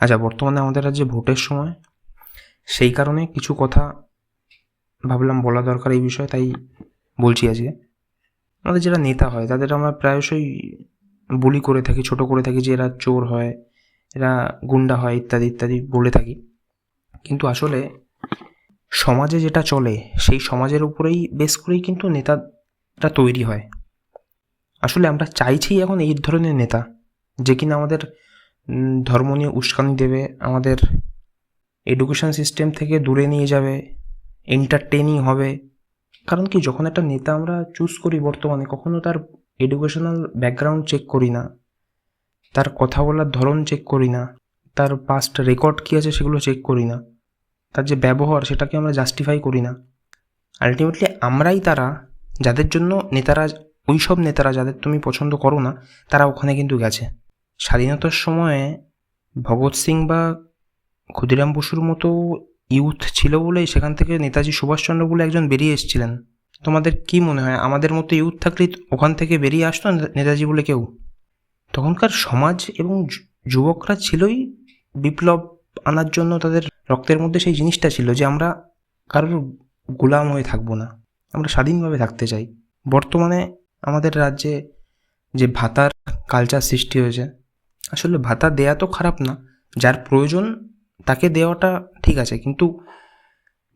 আচ্ছা, বর্তমানে আমাদের রাজ্যে ভোটের সময়, সেই কারণে কিছু কথা ভাবলাম বলা দরকার এই বিষয়ে, তাই বলছি আজকে। আমাদের যারা নেতা হয় তাদের আমরা প্রায়শই বুলি করে থাকি, ছোট করে থাকি, যে এরা চোর হয়, এরা গুন্ডা হয়, ইত্যাদি ইত্যাদি বলে থাকি। কিন্তু আসলে সমাজে যেটা চলে সেই সমাজের উপরেই বেস করেই কিন্তু নেতাটা তৈরি হয়। আসলে আমরা চাইছি এখন এই ধরনের নেতা, যে কিনা আমাদের ধর্ম নিয়ে উস্কানি দেবে, আমাদের এডুকেশন সিস্টেম থেকে দূরে নিয়ে যাবে, এন্টারটেনিং হবে। কারণ কি, যখন একটা নেতা আমরা চুজ করি বর্তমানে, কখনো তার এডুকেশনাল ব্যাকগ্রাউন্ড চেক করি না, তার কথা বলার ধরন চেক করি না, তার পাস্ট রেকর্ড কী আছে সেগুলো চেক করি না, তার যে ব্যবহার সেটাকে আমরা জাস্টিফাই করি না। আলটিমেটলি আমরাই তারা যাদের জন্য নেতারা, ওই সব নেতারা যাদের তুমি পছন্দ করো না, তারা ওখানে কিন্তু গেছে। স্বাধীনতার সময়ে ভগৎ সিং বা ক্ষুদিরাম বসুর মতো ইউথ ছিল বলেই সেখান থেকে নেতাজি সুভাষচন্দ্র বলে একজন বেরিয়ে এসেছিলেন। তোমাদের কি মনে হয়, আমাদের মতো ইউথ থাকলে ওখান থেকে বেরিয়ে আসতো নেতাজি বলে কেউ? তখনকার সমাজ এবং যুবকরা ছিলই বিপ্লব আনার জন্য, তাদের রক্তের মধ্যে সেই জিনিসটা ছিল যে আমরা কারোর গোলাম হয়ে থাকবো না, আমরা স্বাধীনভাবে থাকতে চাই। বর্তমানে আমাদের রাজ্যে যে ভাতার কালচার সৃষ্টি হয়েছে, আসলে ভাতা দেয়া তো খারাপ না, যার প্রয়োজন তাকে দেওয়াটা ঠিক আছে, কিন্তু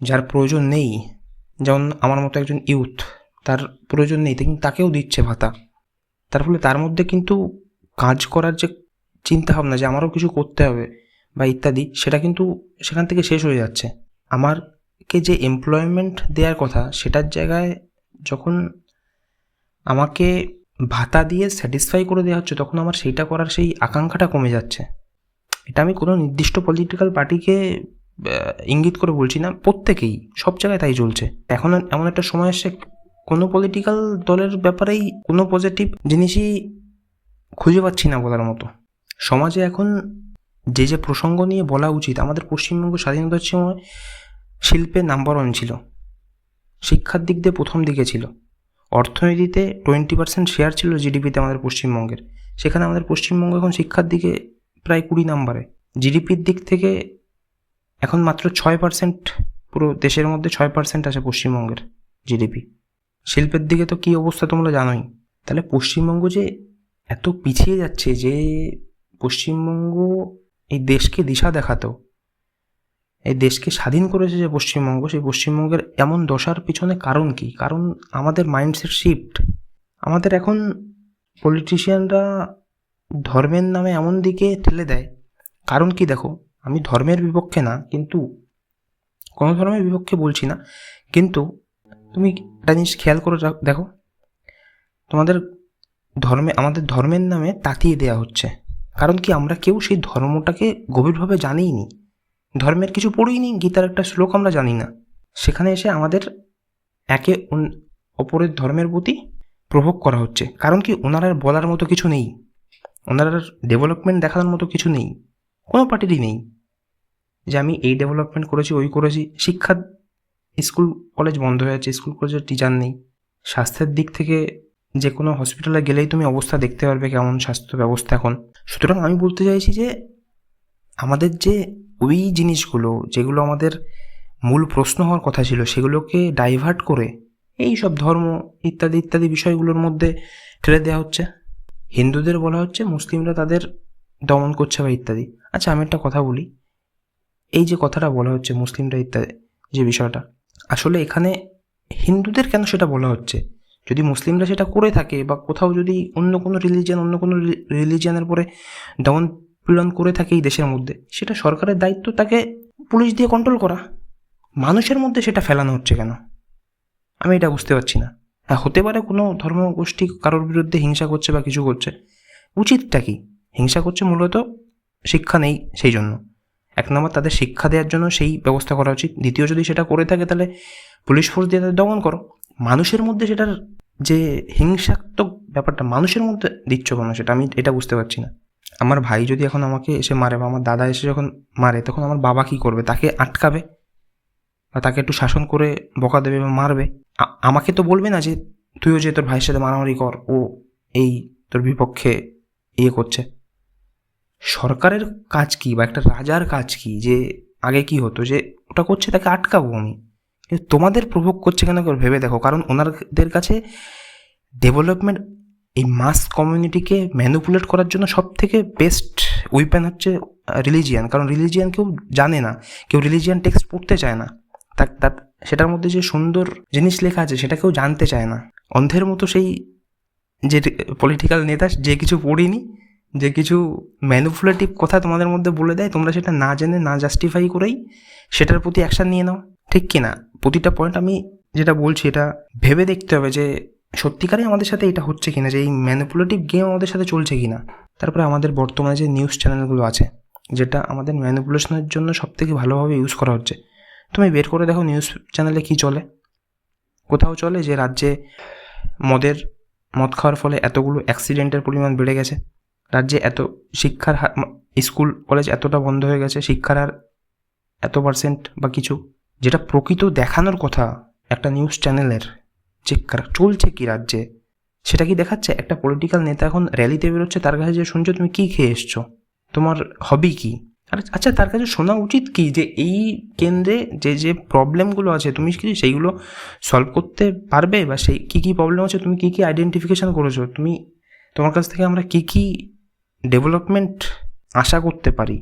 যার প্রয়োজন নেই, যেমন আমার মতো একজন ইউথ, তার প্রয়োজন নেই কিন্তু তাকেও দিচ্ছে ভাতা। তার ফলে তার মধ্যে কিন্তু কাজ করার যে চিন্তাভাবনা, যে আমারও কিছু করতে হবে বা ইত্যাদি, সেটা কিন্তু সেখান থেকে শেষ হয়ে যাচ্ছে। আমাকে যে এমপ্লয়মেন্ট দেওয়ার কথা, সেটার জায়গায় যখন আমাকে ভাতা দিয়ে স্যাটিসফাই করে দেওয়া হচ্ছে, তখন আমার সেইটা করার সেই আকাঙ্ক্ষাটা কমে যাচ্ছে। এটা আমি কোনো নির্দিষ্ট পলিটিক্যাল পার্টিকে ইঙ্গিত করে বলছি না, প্রত্যেকেই সব জায়গায় তাই চলছে। এখন এমন একটা সময় এসে কোনো পলিটিক্যাল দলের ব্যাপারেই কোনো পজিটিভ জিনিসই খুঁজে পাচ্ছি না বলার মতো। সমাজে এখন যে যে প্রসঙ্গ নিয়ে বলা উচিত, আমাদের পশ্চিমবঙ্গ স্বাধীনতার সময় শিল্পে নাম্বার 1 ছিল, শিক্ষার দিক দিয়ে প্রথম দিকে ছিল, অর্থনীতিতে 20% শেয়ার ছিল জিডিপিতে আমাদের পশ্চিমবঙ্গের, সেখানে আমাদের পশ্চিমবঙ্গ এখন শিক্ষার দিকে প্রায় 20 নম্বরে। জিডিপির দিক থেকে এখন মাত্র 6%, পুরো দেশের মধ্যে 6% আছে পশ্চিমবঙ্গের জিডিপি। শিল্পের দিকে তো কী অবস্থা তোমরা জানোই। তাহলে পশ্চিমবঙ্গ যে এত পিছিয়ে যাচ্ছে, যে পশ্চিমবঙ্গ এই দেশকে দিশা দেখাতো, এই দেশকে স্বাধীন করেছে যে পশ্চিমবঙ্গ, সেই পশ্চিমবঙ্গের এমন দশার পিছনে কারণ কি? কারণ আমাদের মাইন্ডসেট শিফট। আমাদের এখন পলিটিশিয়ানরা ধর্মের নামে এমন দিকে ঠেলে দেয়। কারণ কি, দেখো, আমি ধর্মের বিপক্ষে না, কিন্তু কোনো ধর্মের বিপক্ষে বলছি না, কিন্তু তুমি একটা জিনিস খেয়াল করে দেখো, তোমাদের আমাদের ধর্মের নামে তাতিয়ে দেওয়া হচ্ছে। কারণ কি, আমরা কেউ সেই ধর্মটাকে গভীরভাবে জানিই নি, ধর্মের কিছু পড়েই নি, গীতার একটা শ্লোক আমরা জানি না। সেখানে এসে আমাদের একে অপরের ধর্মের প্রতি প্রভোগ করা হচ্ছে। কারণ কি, ওনার বলার মতো কিছু নেই, ওনার ডেভেলপমেন্ট দেখানোর মতো কিছু নেই, কোনো পার্টিরই নেই যে আমি এই ডেভেলপমেন্ট করেছি, ওই করেছি। শিক্ষা, স্কুল কলেজ বন্ধ হয়ে যাচ্ছে, স্কুল কলেজের টিচার নেই। স্বাস্থ্যের দিক থেকে যে কোনো হসপিটালে গেলেই তুমি অবস্থা দেখতে পারবে কেমন স্বাস্থ্য ব্যবস্থা এখন। সুতরাং আমি বলতে চাইছি যে আমাদের যে ওই জিনিসগুলো, যেগুলো আমাদের মূল প্রশ্ন হওয়ার কথা ছিল, সেগুলোকে ডাইভার্ট করে এই সব ধর্ম ইত্যাদি ইত্যাদি বিষয়গুলোর মধ্যে ঠেলে দেওয়া হচ্ছে। হিন্দুদের বলা হচ্ছে মুসলিমরা তাদের দমন করছে বা ইত্যাদি। আচ্ছা, আমি একটা কথা বলি, এই যে কথাটা বলা হচ্ছে মুসলিমরা ইত্যাদি, যে বিষয়টা, আসলে এখানে হিন্দুদের কেন সেটা বলা হচ্ছে? যদি মুসলিমরা সেটা করে থাকে, বা কোথাও যদি অন্য কোনো রিলিজিয়ানের পরে দমন পীড়ন করে থাকে এই দেশের মধ্যে, সেটা সরকারের দায়িত্ব তাকে পুলিশ দিয়ে কন্ট্রোল করা। মানুষের মধ্যে সেটা ফেলানো হচ্ছে কেন? আমি এটা বুঝতে পারছি না। হ্যাঁ, হতে পারে কোনো ধর্মগোষ্ঠী কারোর বিরুদ্ধে হিংসা করছে বা কিছু করছে, উচিতটা কি? হিংসা করছে মূলত শিক্ষা নেই সেই জন্য। 1 নম্বর, তাদের শিক্ষা দেওয়ার জন্য সেই ব্যবস্থা করা উচিত। দ্বিতীয়, যদি সেটা করে থাকে তাহলে পুলিশ ফোর্স দিয়ে তাদের দমন করো। মানুষের মধ্যে সেটার যে হিংসাত্মক ব্যাপারটা মানুষের মধ্যে দিচ্ছ কেন, সেটা আমি এটা বুঝতে পারছি না। আমার ভাই যদি এখন আমাকে এসে মারে, বা আমার দাদা এসে যখন মারে, তখন আমার বাবা কী করবে? তাকে আটকাবে বা তাকে একটু শাসন করে বকা দেবে বা মারবে। আমাকে তো বলবে না যে তুইও যে তোর ভাইয়ের সাথে মারামারি কর, ও এই তোর বিপক্ষে ইয়ে করছে। সরকারের কাজ কী বা একটা রাজার কাজ কী, যে আগে কি হতো যে ওটা করছে তাকে আটকাবো আমি, কিন্তু তোমাদের প্রভোগ করছে কেন একবার ভেবে দেখো। কারণ ওনাদের কাছে ডেভেলপমেন্ট, এই মাস কমিউনিটিকে ম্যানিপুলেট করার জন্য সব থেকে বেস্ট উইপেন হচ্ছে রিলিজিয়ান। কারণ রিলিজিয়ান কেউ জানে না, কেউ রিলিজিয়ান টেক্সট পড়তে চায় না, তার সেটার মধ্যে যে সুন্দর জিনিস লেখা আছে সেটা কেউ জানতে চায় না। অন্ধের মতো সেই যে পলিটিক্যাল নেতা যে কিছু পড়িনি, যে কিছু ম্যানিপুলেটিভ কথা তোমাদের মধ্যে বলে দেয়, তোমরা সেটা না জেনে না জাস্টিফাই করেই সেটার প্রতি অ্যাকশান নিয়ে নাও, ঠিক কি না? প্রতিটা পয়েন্ট আমি যেটা বলছি এটা ভেবে দেখতে হবে যে সত্যিকারে আমাদের সাথে এটা হচ্ছে কিনা, যে এই ম্যানিপুলেটিভ গেম আমাদের সাথে চলছে কিনা। তারপরে আমাদের বর্তমানে যে নিউজ চ্যানেলগুলো আছে, যেটা আমাদের ম্যানিপুলেশনের জন্য সবথেকে ভালোভাবে ইউজ করা হচ্ছে, তুমি বের করে দেখো নিউজ চ্যানেলে কী চলে। কোথাও চলে যে রাজ্যে মদ খাওয়ার ফলে এতগুলো অ্যাক্সিডেন্টের পরিমাণ বেড়ে গেছে, রাজ্যে এত শিক্ষার হার, স্কুল কলেজ এতটা বন্ধ হয়ে গেছে, শিক্ষার হার এত পার্সেন্ট বা কিছু, যেটা প্রকৃত দেখানোর কথা একটা নিউজ চ্যানেলের, যে চলছে কি রাজ্যে সেটা কি দেখাচ্ছে? একটা পলিটিক্যাল নেতা এখন র্যালিতে বেরোচ্ছে, তার কাছে যে শুনছো তুমি কী খেয়ে এসছো, তোমার হবি কী, আর আচ্ছা তার কাছে শোনা উচিত কি যে এই কেন্দ্রে যে যে প্রবলেমগুলো আছে তুমি কি সেইগুলো সলভ করতে পারবে, বা সেই কী কী প্রবলেম আছে তুমি কী কী আইডেন্টিফিকেশান করেছো, তোমার কাছ থেকে আমরা কী কী ডেভেলপমেন্ট আশা করতে পারি,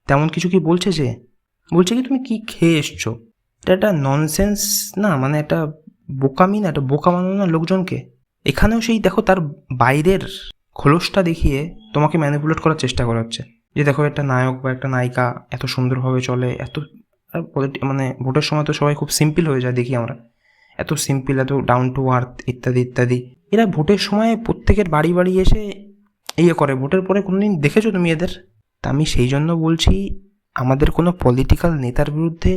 তেমন কিছু কি বলছে? যে বলছে কি তুমি কী খেয়ে এসছো, এটা একটা ননসেন্স না, মানে একটা বোকামি না, একটা বোকা বানানো না লোকজনকে। এখানেও সেই দেখো তার বাইরের খোলসটা দেখিয়ে তোমাকে ম্যানিপুলেট করার চেষ্টা করা হচ্ছে, যে দেখো একটা নায়ক বা একটা নায়িকা এত সুন্দরভাবে চলে, এত মানে ভোটের সময় তো সবাই খুব সিম্পল হয়ে যায় দেখি আমরা, এত সিম্পল, এত ডাউন টু আর্থ ইত্যাদি ইত্যাদি। এরা ভোটের সময় প্রত্যেকের বাড়ি বাড়ি এসে ইয়ে করে, ভোটের পরে কোনোদিন দেখেছো তুমি এদের? তা আমি সেই জন্য বলছি আমাদের কোনো পলিটিক্যাল নেতার বিরুদ্ধে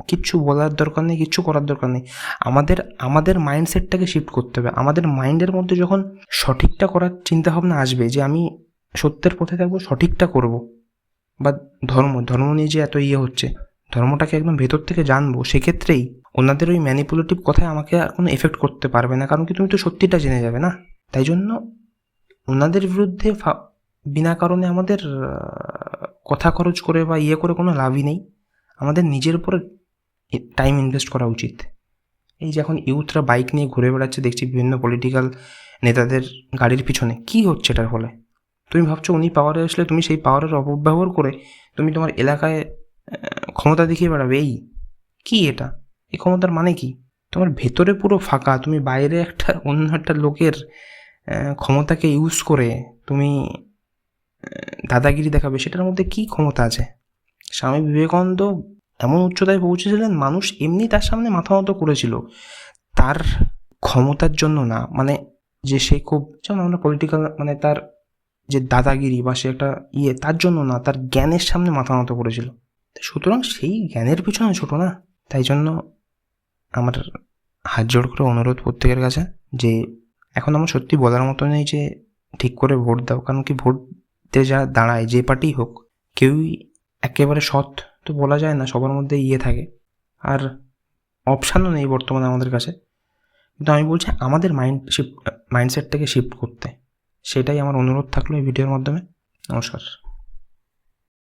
কিচ্ছু বলার দরকার নেই, কিচ্ছু করার দরকার নেই। আমাদের মাইন্ডসেটটাকে শিফট করতে হবে। আমাদের মাইন্ডের মধ্যে যখন সঠিকটা করার চিন্তাভাবনা আসবে, যে আমি সত্যের পথে থাকবো, সঠিকটা করব, বা ধর্ম নিয়ে যে এত ইয়ে হচ্ছে, ধর্মটাকে একদম ভেতর থেকে জানবো, সেক্ষেত্রেই ওনাদের ওই ম্যানিপুলেটিভ কথায় আমাকে আর কোনো এফেক্ট করতে পারবে না, কারণ কি তুমি তো সত্যিটা জেনে যাবে না। তাই জন্য ওনাদের বিরুদ্ধে বিনা কারণে আমাদের কথা খরচ করে বা ইয়ে করে কোনো লাভই নেই। আমাদের নিজের উপরে টাইম ইনভেস্ট করা উচিত। এই যে এখন ইউথরা বাইক নিয়ে ঘুরে বেড়াচ্ছে দেখছি বিভিন্ন পলিটিক্যাল নেতাদের গাড়ির পিছনে, কী হচ্ছে এটার ফলে? তুমি ভাবছো উনি পাওয়ারে আসলে তুমি সেই পাওয়ারের অপব্যবহার করে তুমি তোমার এলাকায় ক্ষমতা দেখিয়ে বেড়াবে, এই কী এটা? এই ক্ষমতার মানে কি? তোমার ভেতরে পুরো ফাঁকা, তুমি বাইরে অন্য একটা লোকের ক্ষমতাকে ইউজ করে তুমি দাদাগিরি দেখাবে, সেটার মধ্যে কী ক্ষমতা আছে? স্বামী বিবেকানন্দ এমন উচ্চতায় পৌঁছেছিলেন, মানুষ এমনি তার সামনে মাথা নত করেছিল, তার ক্ষমতার জন্য না, মানে যে সে খুব, যেমন আমরা পলিটিক্যাল, মানে তার যে দাদাগিরি বা সে একটা ইয়ে, তার জন্য না, তার জ্ঞানের সামনে মাথা নত করেছিল। সুতরাং সেই জ্ঞানের পিছনে ছোটো না। তাই জন্য আমার হাত জোড় করে অনুরোধ প্রত্যেকের কাছে, যে এখন আমার সত্যি বলার মতো নেই যে ঠিক করে ভোট দাও, কারণ কি ভোটতে যা দাঁড়ায়, যে পার্টি হোক, কেউই একেবারে সৎ তো বলা যায় না, সবার মধ্যে ইয়ে থাকে, আর অপশানও নেই বর্তমানে আমাদের কাছে। কিন্তু আমি বলছি আমাদের মাইন্ডসেটটাকে শিফট করতে, সেটাই আমার অনুরোধ থাকলো এই ভিডিওর মাধ্যমে। নমস্কার।